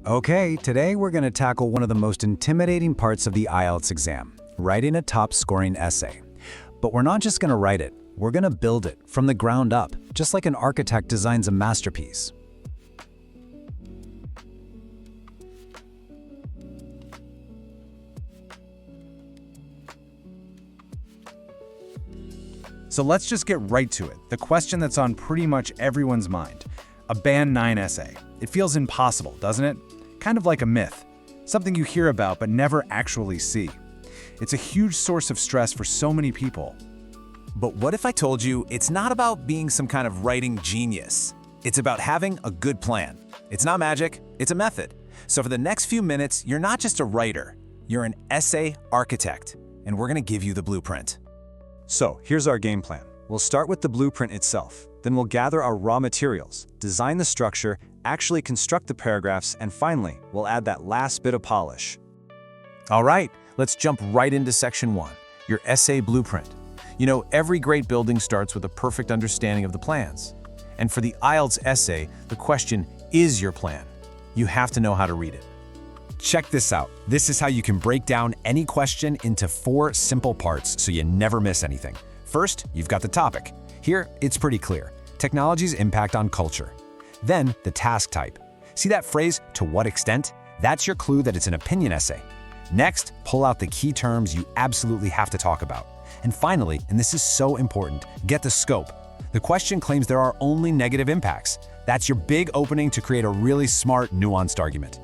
Okay, today we're going to tackle one of the most intimidating parts of the IELTS exam, writing a top-scoring essay. But we're not just going to write it, we're going to build it from the ground up, just like an architect designs a masterpiece. So let's just get right to it. The question that's on pretty much everyone's mind. A Band 9 essay. It feels impossible, doesn't it? Kind of like a myth. Something you hear about but never actually see. It's a huge source of stress for so many people. But what if I told you it's not about being some kind of writing genius? It's about having a good plan. It's not magic, it's a method. So for the next few minutes, you're not just a writer, you're an essay architect, and we're gonna give you the blueprint. So here's our game plan. We'll start with the blueprint itself. Then we'll gather our raw materials, design the structure, actually construct the paragraphs, and finally, we'll add that last bit of polish. All right, let's jump right into section 1, your essay blueprint. You know, every great building starts with a perfect understanding of the plans. And for the IELTS essay, the question is your plan. You have to know how to read it. Check this out. This is how you can break down any question into 4 simple parts so you never miss anything. First, you've got the topic. Here, it's pretty clear. Technology's impact on culture. Then, the task type. See that phrase, to what extent? That's your clue that it's an opinion essay. Next, pull out the key terms you absolutely have to talk about. And finally, and this is so important, get the scope. The question claims there are only negative impacts. That's your big opening to create a really smart, nuanced argument.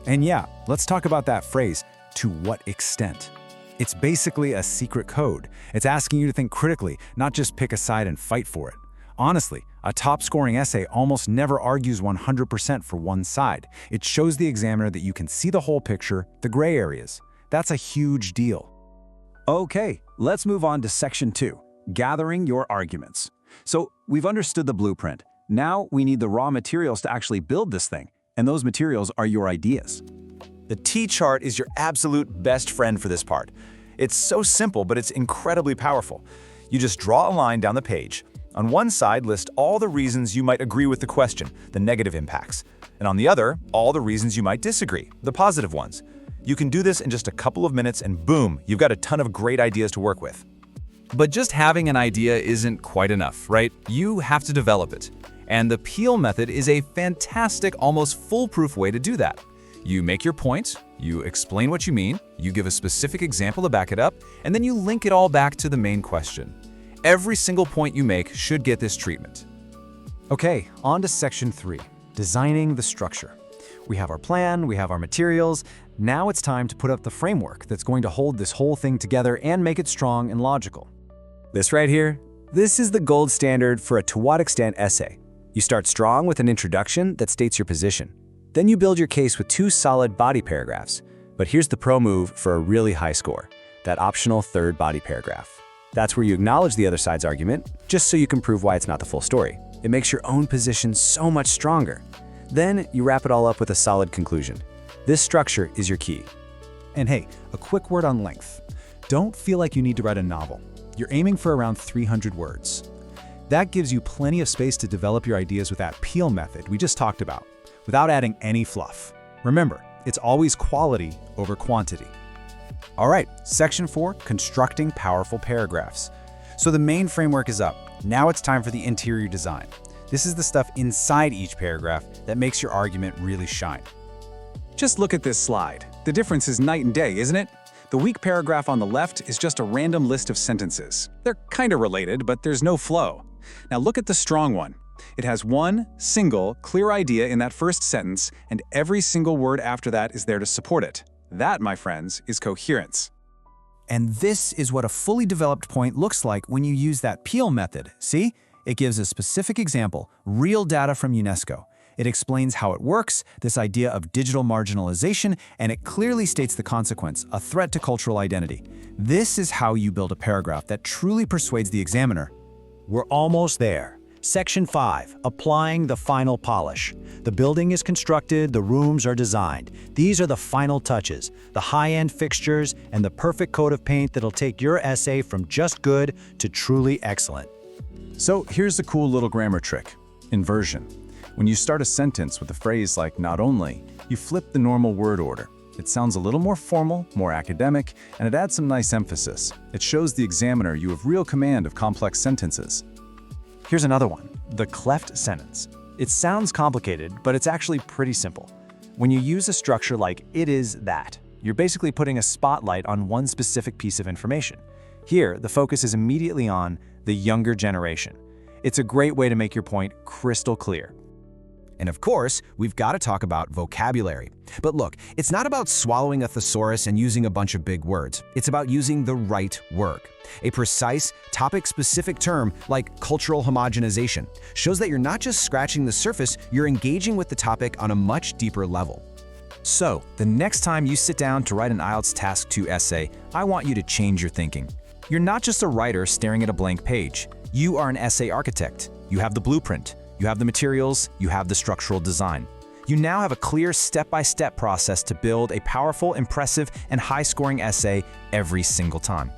And yeah, let's talk about that phrase, to what extent? It's basically a secret code. It's asking you to think critically, not just pick a side and fight for it. Honestly, a top-scoring essay almost never argues 100% for one side. It shows the examiner that you can see the whole picture, the gray areas. That's a huge deal. Okay, let's move on to section 2, gathering your arguments. So we've understood the blueprint. Now we need the raw materials to actually build this thing, and those materials are your ideas. The T-chart is your absolute best friend for this part. It's so simple, but it's incredibly powerful. You just draw a line down the page. On one side, list all the reasons you might agree with the question, the negative impacts. And on the other, all the reasons you might disagree, the positive ones. You can do this in just a couple of minutes and boom, you've got a ton of great ideas to work with. But just having an idea isn't quite enough, right? You have to develop it. And the Peel method is a fantastic, almost foolproof way to do that. You make your point, you explain what you mean, you give a specific example to back it up, and then you link it all back to the main question. Every single point you make should get this treatment. Okay, on to section 3, designing the structure. We have our plan, we have our materials. Now it's time to put up the framework that's going to hold this whole thing together and make it strong and logical. This right here, this is the gold standard for a to what extent essay. You start strong with an introduction that states your position. Then you build your case with 2 solid body paragraphs. But here's the pro move for a really high score, that optional third body paragraph. That's where you acknowledge the other side's argument, just so you can prove why it's not the full story. It makes your own position so much stronger. Then you wrap it all up with a solid conclusion. This structure is your key. And hey, a quick word on length. Don't feel like you need to write a novel. You're aiming for around 300 words. That gives you plenty of space to develop your ideas with that Peel method we just talked about, without adding any fluff. Remember, it's always quality over quantity. All right, section 4, constructing powerful paragraphs. So the main framework is up. Now it's time for the interior design. This is the stuff inside each paragraph that makes your argument really shine. Just look at this slide. The difference is night and day, isn't it? The weak paragraph on the left is just a random list of sentences. They're kind of related, but there's no flow. Now look at the strong one. It has one single, clear idea in that first sentence, and every single word after that is there to support it. That, my friends, is coherence. And this is what a fully developed point looks like when you use that Peel method. See? It gives a specific example, real data from UNESCO. It explains how it works, this idea of digital marginalization, and it clearly states the consequence, a threat to cultural identity. This is how you build a paragraph that truly persuades the examiner. We're almost there. Section 5, applying the final polish. The building is constructed, the rooms are designed. These are the final touches, the high-end fixtures, and the perfect coat of paint that'll take your essay from just good to truly excellent. So here's a cool little grammar trick, inversion. When you start a sentence with a phrase like "not only," you flip the normal word order. It sounds a little more formal, more academic, and it adds some nice emphasis. It shows the examiner you have real command of complex sentences. Here's another one, the cleft sentence. It sounds complicated, but it's actually pretty simple. When you use a structure like "it is that," you're basically putting a spotlight on one specific piece of information. Here, the focus is immediately on the younger generation. It's a great way to make your point crystal clear. And of course, we've got to talk about vocabulary. But look, it's not about swallowing a thesaurus and using a bunch of big words. It's about using the right word. A precise, topic-specific term like cultural homogenization shows that you're not just scratching the surface, you're engaging with the topic on a much deeper level. So, the next time you sit down to write an IELTS Task 2 essay, I want you to change your thinking. You're not just a writer staring at a blank page. You are an essay architect. You have the blueprint. You have the materials, you have the structural design. You now have a clear step-by-step process to build a powerful, impressive, and high-scoring essay every single time.